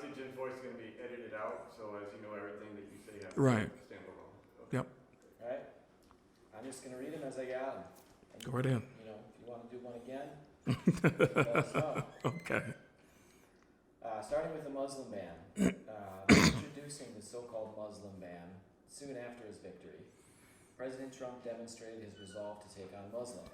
obviously Gen 4 is going to be edited out, so as you know, everything that you say has Right. to stand alone. Okay. Yep. All right. I'm just going to read them as I got them. And, Go right in. you know, if you want to do one again, let us know. Okay. Starting with the Muslim ban. Introducing the so-called Muslim ban soon after his victory, President Trump demonstrated his resolve to take on Muslims.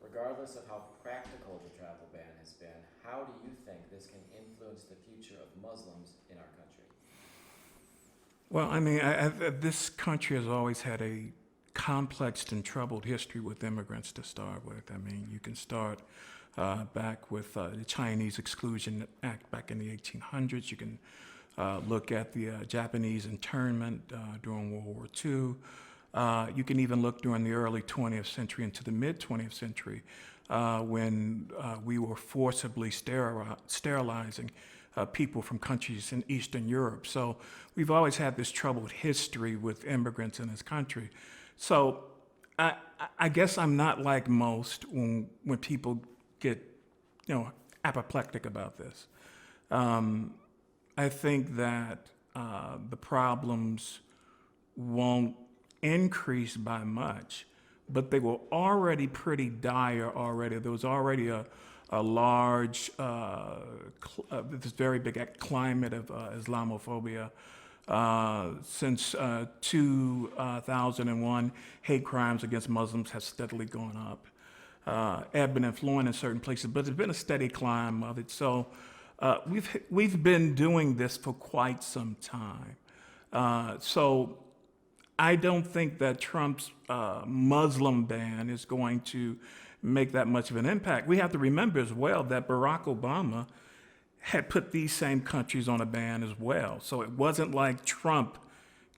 Regardless of how practical the travel ban has been, how do you think this can influence the future of Muslims in our country? Well, I mean, this country has always had a complex and troubled history with immigrants to start with. I mean, you can start back with the Chinese Exclusion Act back in the 1800s. You can look at the Japanese internment during World War II. You can even look during the early 20th century into the mid-20th century when we were forcibly sterilizing people from countries in Eastern Europe. So we've always had this troubled history with immigrants in this country. So I guess I'm not like most when people get, apoplectic about this. I think that the problems won't increase by much, but they were already pretty dire already. There was already a large, this very big climate of Islamophobia. Since 2001, hate crimes against Muslims have steadily gone up, ebbing and flowing in certain places, but there's been a steady climb of it. So we've been doing this for quite some time. So I don't think that Trump's Muslim ban is going to make that much of an impact. We have to remember as well that Barack Obama had put these same countries on a ban as well. So it wasn't like Trump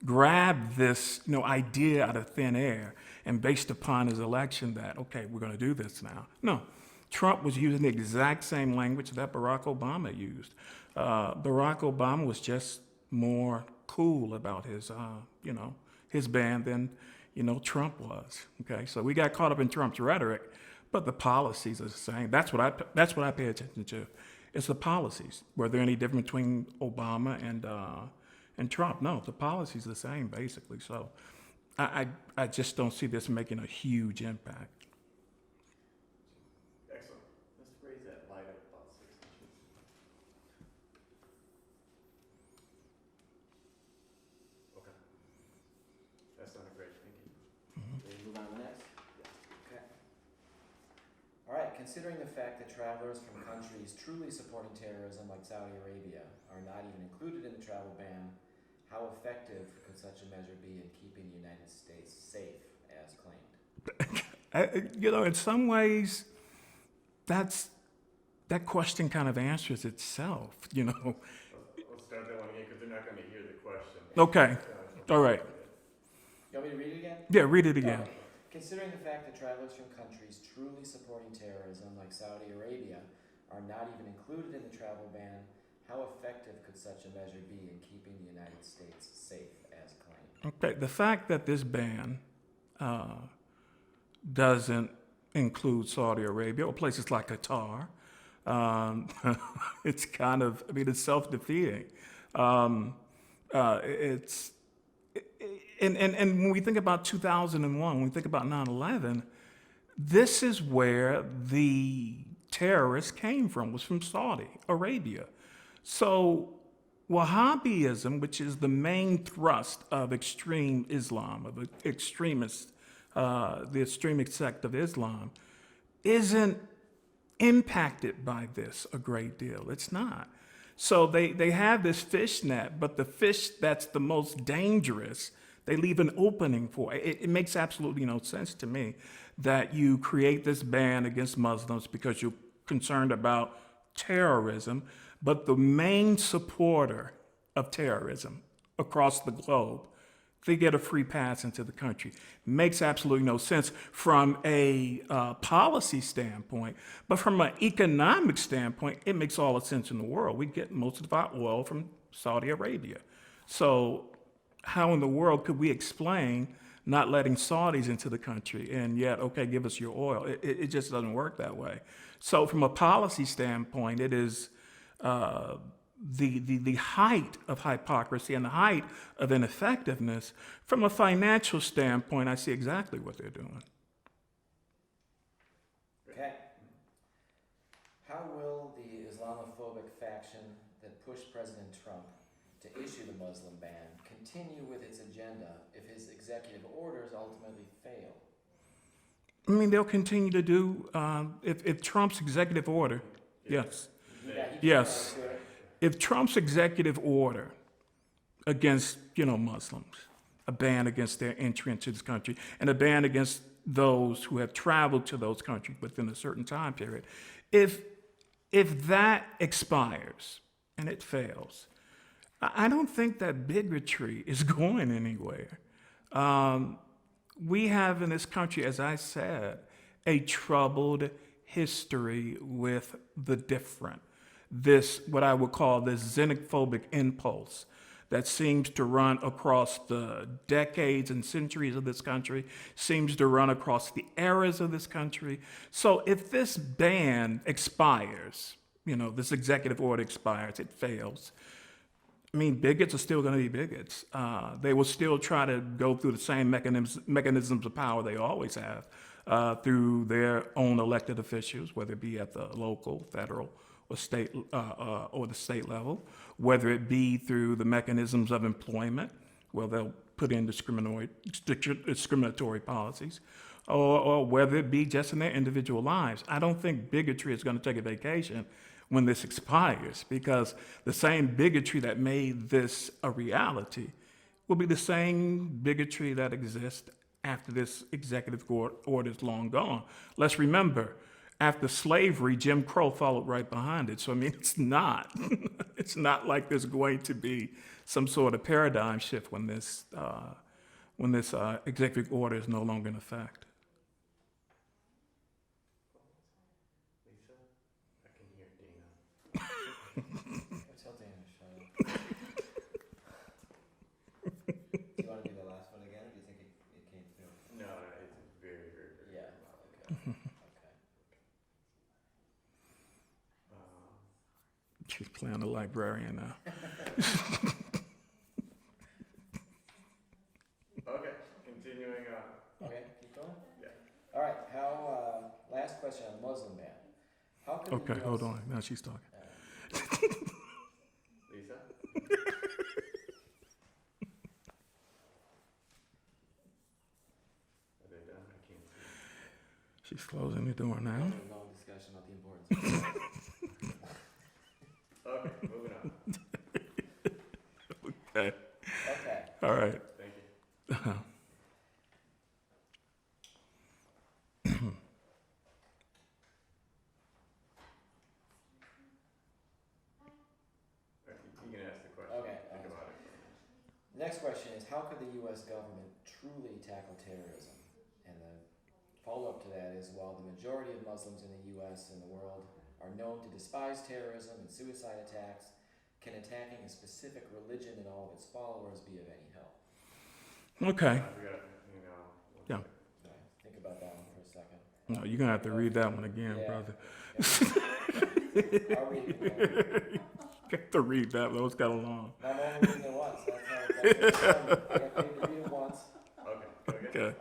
grabbed this idea out of thin air and based upon his election that, okay, we're going to do this now. No, Trump was using the exact same language that Barack Obama used. Barack Obama was just more cool about his, his ban than, Trump was. Okay, so we got caught up in Trump's rhetoric, but the policies are the same. That's what I pay attention to. It's the policies. Were there any difference between Obama and Trump? No, the policies are the same basically. So I just don't see this making a huge impact. Excellent. Let's raise that light up about 6 inches. Okay. That sounded great. Thank you. Ready to move on to the next? Okay. All right, considering the fact that travelers from countries truly supporting terrorism like Saudi Arabia are not even included in the travel ban, how effective could such a measure be in keeping the United States safe as claimed? In some ways, that question kind of answers itself, We'll start that one again because they're not going to hear the question. Okay, all right. You want me to read it again? Yeah, read it again. Okay. Considering the fact that travelers from countries truly supporting terrorism like Saudi Arabia are not even included in the travel ban, how effective could such a measure be in keeping the United States safe as claimed? Okay, the fact that this ban doesn't include Saudi Arabia or places like Qatar, it's kind of, it's self-defeating. And when we think about 2001, when we think about 9/11, this is where the terrorists came from, was from Saudi Arabia. So Wahhabism, which is the main thrust of extreme Islam, of extremists, the extremist sect of Islam, isn't impacted by this a great deal. It's not. So they have this fish net, but the fish that's the most dangerous, they leave an opening for. It makes absolutely no sense to me that you create this ban against Muslims because you're concerned about terrorism, but the main supporter of terrorism across the globe, they get a free pass into the country. Makes absolutely no sense from a policy standpoint, but from an economic standpoint, it makes all the sense in the world. We get most of our oil from Saudi Arabia. So how in the world could we explain not letting Saudis into the country and yet, okay, give us your oil? It just doesn't work that way. So from a policy standpoint, it is the height of hypocrisy and the height of ineffectiveness. From a financial standpoint, I see exactly what they're doing. Okay. How will the Islamophobic faction that pushed President Trump to issue the Muslim ban continue with its agenda if his executive orders ultimately fail? I mean, they'll continue to do, if Trump's executive order, yes. Yes. If Trump's executive order against, Muslims, a ban against their entry into this country, and a ban against those who have traveled to those countries within a certain time period, if that expires and it fails, I don't think that bigotry is going anywhere. We have in this country, as I said, a troubled history with the different. This, what I would call this xenophobic impulse that seems to run across the decades and centuries of this country, seems to run across the eras of this country. So if this ban expires, this executive order expires, it fails, I mean, bigots are still going to be bigots. They will still try to go through the same mechanisms of power they always have through their own elected officials, whether it be at the local, federal, or state or the state level, whether it be through the mechanisms of employment, where they'll put in discriminatory policies, or whether it be just in their individual lives. I don't think bigotry is going to take a vacation when this expires, because the same bigotry that made this a reality will be the same bigotry that exists after this executive order is long gone. Let's remember, after slavery, Jim Crow followed right behind it. So, I mean, it's not like there's going to be some sort of paradigm shift when this executive order is no longer in effect. Tell Dana to shut up. Do you want to do the last one again, or do you think it came through? No, it's very, very, very. Yeah, okay. She's playing the librarian now. Okay, continuing on. Okay, keep going? Yeah. All right, last question on the Muslim ban. How could Okay, the US hold on. Now she's talking. Lisa? Are they done? I can't see. She's closing the door now. Having a long discussion about the importance of Okay, moving on. Okay. Okay. All right. Thank you. You can ask the question. Okay. Think about it. The next question is, how could the U.S. government truly tackle terrorism? And the follow-up to that is, while the majority of Muslims in the U.S. and the world are known to despise terrorism and suicide attacks, can attacking a specific religion and all of its followers be of any help? Okay. We got, Yeah. Okay, think about that one for a second. No, you're going to have to read that one again, Yeah. brother. I'll read it again. Got to read that one. It's got a long. I'm only reading it once. That's how I got paid to read it once. Okay, go again. Okay.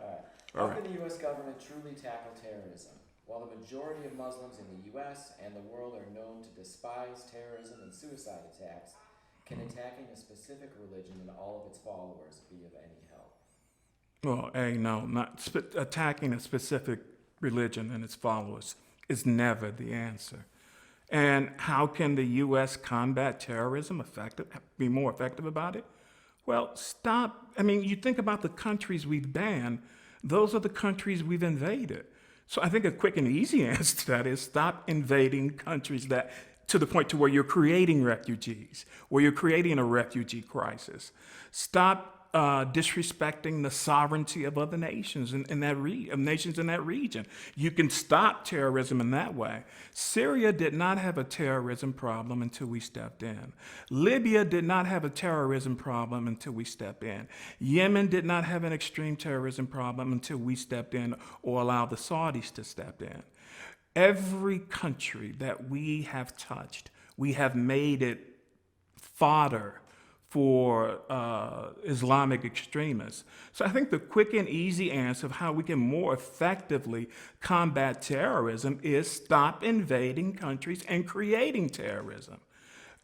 How All right. can the U.S. government truly tackle terrorism? While the majority of Muslims in the U.S. and the world are known to despise terrorism and suicide attacks, can attacking a specific religion and all of its followers be of any help? Well, attacking a specific religion and its followers is never the answer. And how can the U.S. combat terrorism be more effective about it? Well, you think about the countries we've banned, those are the countries we've invaded. So I think a quick and easy answer to that is stop invading countries to the point to where you're creating refugees, where you're creating a refugee crisis. Stop disrespecting the sovereignty of other nations in that region. You can stop terrorism in that way. Syria did not have a terrorism problem until we stepped in. Libya did not have a terrorism problem until we stepped in. Yemen did not have an extreme terrorism problem until we stepped in or allowed the Saudis to step in. Every country that we have touched, we have made it fodder for Islamic extremists. So I think the quick and easy answer of how we can more effectively combat terrorism is stop invading countries and creating terrorism.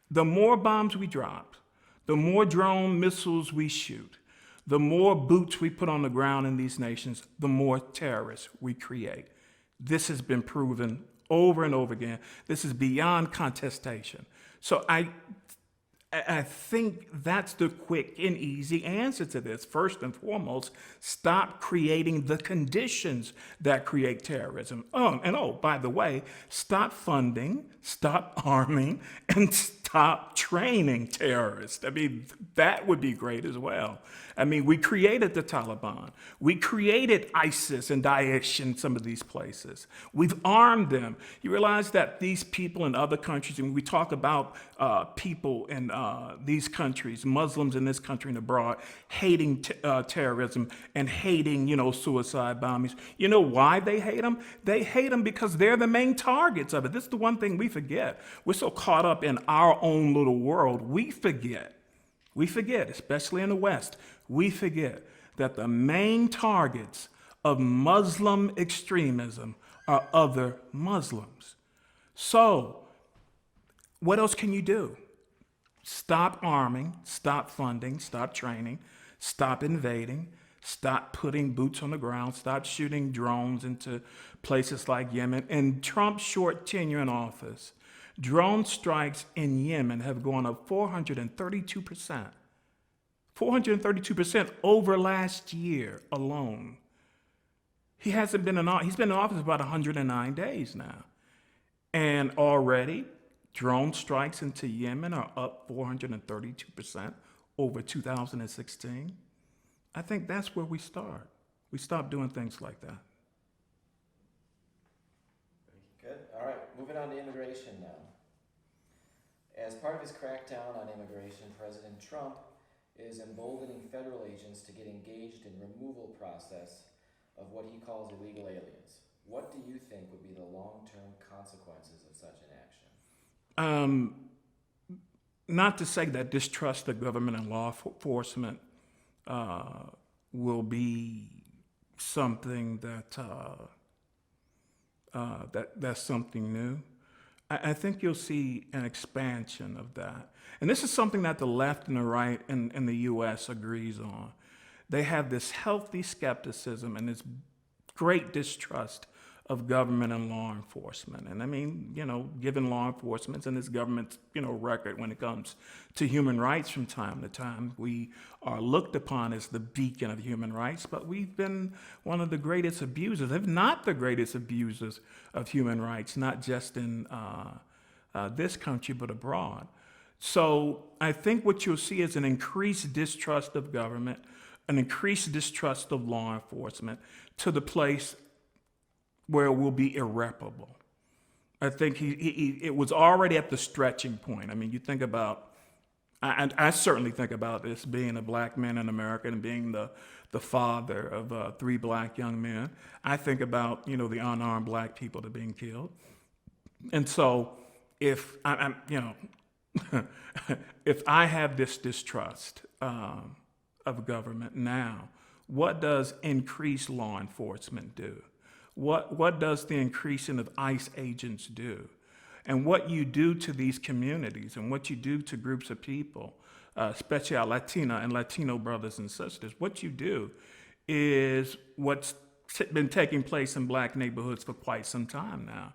The more bombs we drop, the more drone missiles we shoot, the more boots we put on the ground in these nations, the more terrorists we create. This has been proven over and over again. This is beyond contestation. So I think that's the quick and easy answer to this. First and foremost, stop creating the conditions that create terrorism. By the way, stop funding, stop arming, and stop training terrorists. I mean, that would be great as well. I mean, we created the Taliban. We created ISIS and Daesh in some of these places. We've armed them. You realize that these people in other countries, and we talk about people in these countries, Muslims in this country and abroad, hating terrorism and hating, suicide bombings. You know why they hate them? They hate them because they're the main targets of it. This is the one thing we forget. We're so caught up in our own little world, we forget, especially in the West, we forget that the main targets of Muslim extremism are other Muslims. So, what else can you do? Stop arming, stop funding, stop training, stop invading, stop putting boots on the ground, stop shooting drones into places like Yemen. In Trump's short tenure in office, drone strikes in Yemen have gone up 432%. 432% over last year alone. He's been in office about 109 days now. And already, drone strikes into Yemen are up 432% over 2016. I think that's where we start. We stop doing things like that. Good. All right. Moving on to immigration now. As part of his crackdown on immigration, President Trump is emboldening federal agents to get engaged in removal process of what he calls illegal aliens. What do you think would be the long-term consequences of such an action? Not to say that distrust of government and law enforcement will be something that's something new. I think you'll see an expansion of that. And this is something that the left and the right in the U.S. agrees on. They have this healthy skepticism and this great distrust of government and law enforcement. And I mean, given law enforcement and this government's, record when it comes to human rights from time to time, we are looked upon as the beacon of human rights, but we've been one of the greatest abusers, if not the greatest abusers of human rights, not just in this country, but abroad. So I think what you'll see is an increased distrust of government, an increased distrust of law enforcement to the place where it will be irreparable. I think it was already at the stretching point. I mean, you think about, I certainly think about this being a black man in America and being the father of 3 black young men. I think about, the unarmed black people that are being killed. And so if if I have this distrust of government now, what does increased law enforcement do? What does the increasing of ICE agents do? And what you do to these communities and what you do to groups of people, especially our Latina and Latino brothers and sisters, what you do is what's been taking place in black neighborhoods for quite some time now.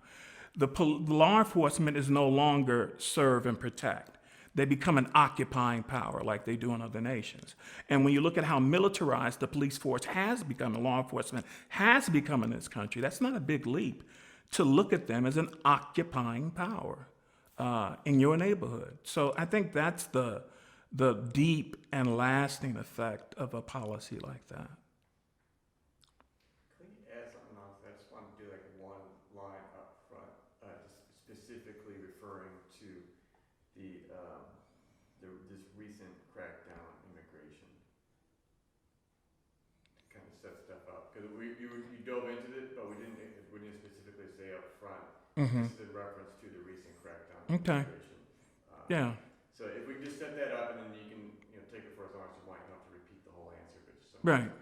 The law enforcement is no longer serve and protect. They become an occupying power like they do in other nations. And when you look at how militarized the police force has become, and law enforcement has become in this country, that's not a big leap to look at them as an occupying power in your neighborhood. So I think that's the deep and lasting effect of a policy like that. Can you add something else? I just want to do like one line up front, just specifically referring to this recent crackdown on immigration. Kind of set stuff up because you dove into it, but we didn't specifically say up front. Mm-hmm. This is in reference to the recent crackdown on Okay. immigration. Yeah. So if we just set Right. kind of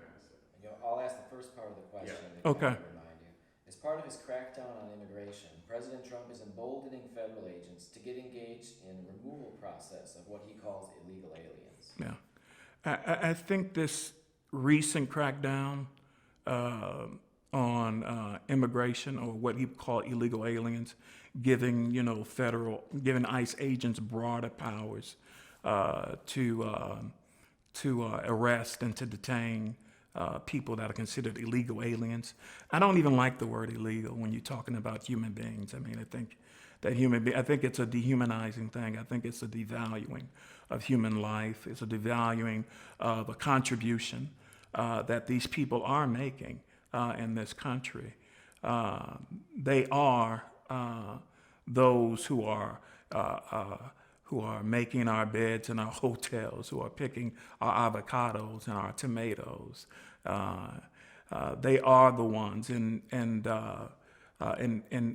stuff. I'll ask the first part of the question Yeah. to Okay. kind of remind you. As part of his crackdown on immigration, President Trump is emboldening federal agents to get engaged in the removal process of what he calls illegal aliens. Yeah. I think this recent crackdown on immigration, or what he called illegal aliens, giving giving ICE agents broader powers to arrest and to detain people that are considered illegal aliens. I don't even like the word illegal when you're talking about human beings. I mean, I think I think it's a dehumanizing thing. I think it's a devaluing of human life. It's a devaluing of a contribution that these people are making in this country. They are those who are making our beds in our hotels, who are picking our avocados and our tomatoes. They are the ones in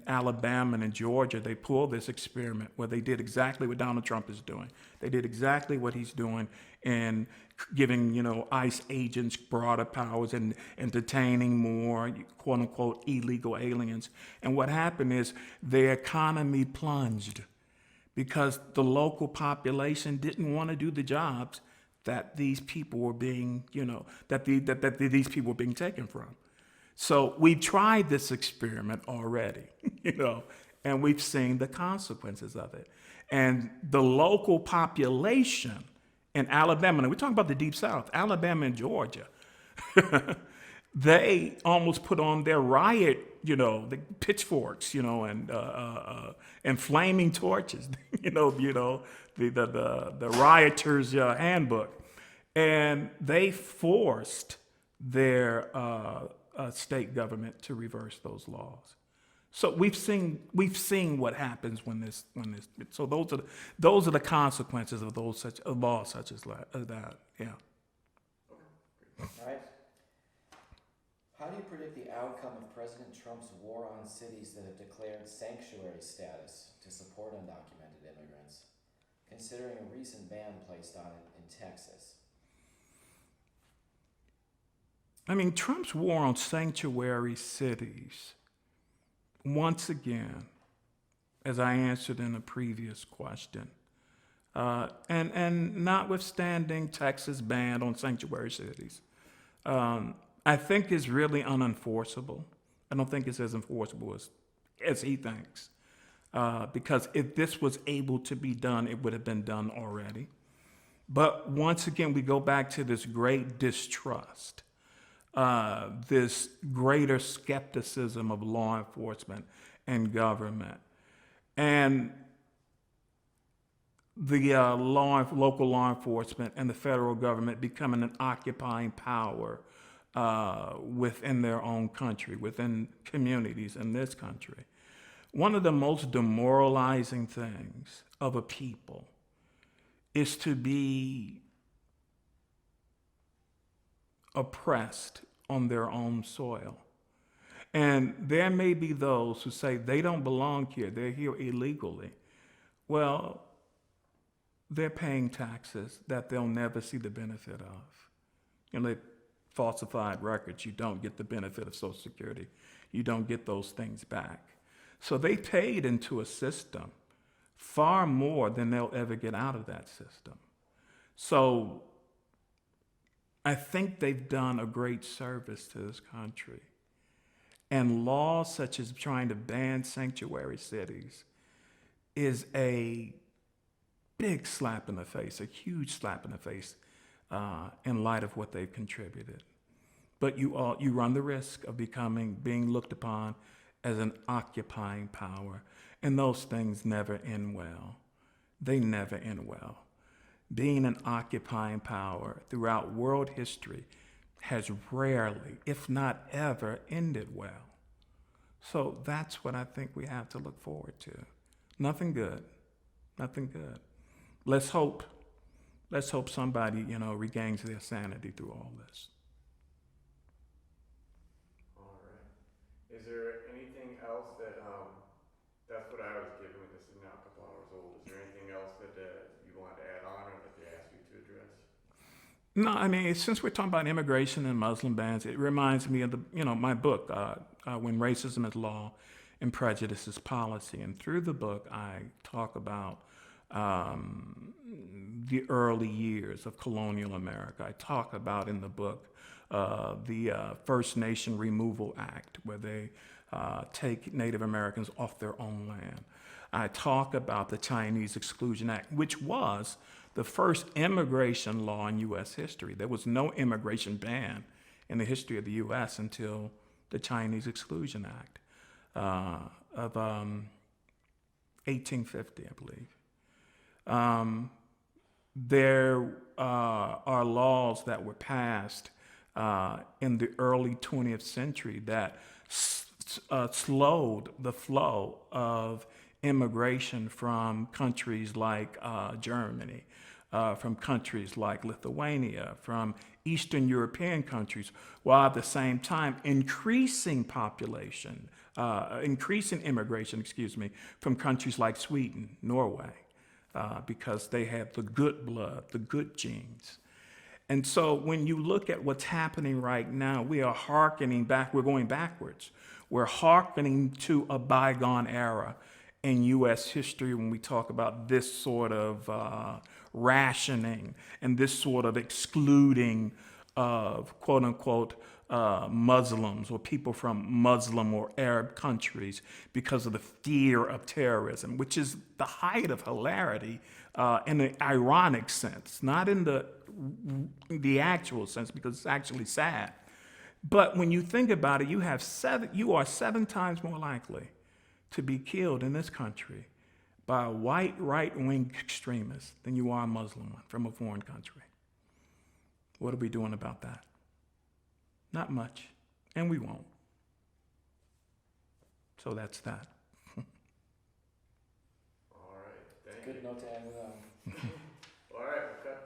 Alabama and in Georgia. They pulled this experiment where they did exactly what Donald Trump is doing. They did exactly what he's doing in giving ICE agents broader powers and detaining more quote unquote illegal aliens. And what happened is their economy plunged, because the local population didn't want to do the jobs that these people were being, that these people were being taken from. So we tried this experiment already, and we've seen the consequences of it. And the local population in Alabama, and we're talking about the Deep South, Alabama and Georgia, they almost put on their riot, the pitchforks, and flaming torches, the rioters' handbook, and they forced their state government to reverse those laws. So we've seen what happens when this. So those are the consequences of laws such as that. Yeah. All right. How do you predict the outcome of President Trump's war on cities that have declared sanctuary status to support undocumented immigrants, considering a recent ban placed on it in Texas? I mean, Trump's war on sanctuary cities, once again, as I answered in a previous question, and notwithstanding Texas' ban on sanctuary cities, I think is really unenforceable. I don't think it's as enforceable as he thinks, because if this was able to be done, it would have been done already. But once again, we go back to this great distrust, this greater skepticism of law enforcement and government, and the local law enforcement and the federal government becoming an occupying power within their own country, within communities in this country. One of the most demoralizing things of a people is to be oppressed on their own soil. And there may be those who say they don't belong here, they're here illegally. Well, they're paying taxes that they'll never see the benefit of. They falsified records, you don't get the benefit of Social Security. You don't get those things back. So they paid into a system far more than they'll ever get out of that system. So I think they've done a great service to this country. And laws such as trying to ban sanctuary cities is a big slap in the face, a huge slap in the face, in light of what they've contributed. But you run the risk of being looked upon as an occupying power, and those things never end well. They never end well. Being an occupying power throughout world history has rarely, if not ever, ended well. So that's what I think we have to look forward to. Nothing good. Nothing good. Let's hope somebody, regains their sanity through all this. All right. Is there anything else that's what I was given with this is now a couple hours old. Is there anything else that you want to add on or that they asked you to address? No, I mean, since we're talking about immigration and Muslim bans, it reminds me of my book, When Racism is Law and Prejudices Policy. And through the book, I talk about the early years of colonial America. I talk about in the book the First Nation Removal Act, where they take Native Americans off their own land. I talk about the Chinese Exclusion Act, which was the first immigration law in U.S. history. There was no immigration ban in the history of the U.S. until the Chinese Exclusion Act of 1850, I believe. There are laws that were passed in the early 20th century that slowed the flow of immigration from countries like Germany, from countries like Lithuania, from Eastern European countries, while at the same time increasing immigration, from countries like Sweden, Norway, because they have the good blood, the good genes. And so when you look at what's happening right now, we are hearkening back, we're going backwards. We're hearkening to a bygone era in U.S. history when we talk about this sort of rationing and this sort of excluding of quote unquote Muslims or people from Muslim or Arab countries because of the fear of terrorism, which is the height of hilarity in an ironic sense, not in the actual sense, because it's actually sad. But when you think about it, you are 7 times more likely to be killed in this country by a white right-wing extremist than you are a Muslim one from a foreign country. What are we doing about that? Not much, and we won't. So that's that. All right, thank Good you. note to end with. All right, we'll cut